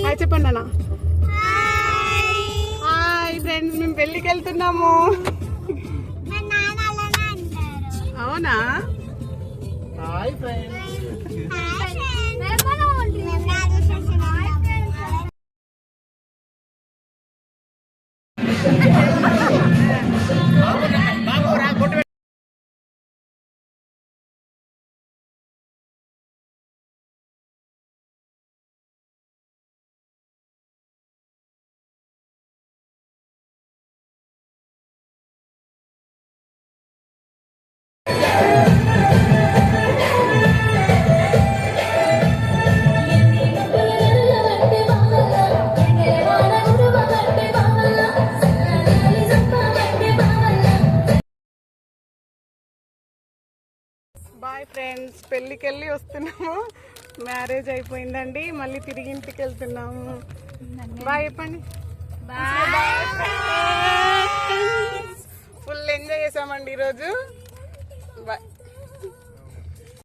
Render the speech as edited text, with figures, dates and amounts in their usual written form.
Hi చెప్పండి అన్న. Hi friends, మేము పెళ్ళికి వెళ్తున్నాము. అవునా? Hi friends. బాయ్ ఫ్రెండ్స్, పెళ్ళికి వెళ్ళి వస్తున్నాము. మ్యారేజ్ అయిపోయిందండి, మళ్ళీ తిరిగి ఇంటికి వెళ్తున్నాము. బాయ్ చెప్పండి. ఫుల్ ఎంజాయ్ చేసామండి ఈరోజు. బాయ్.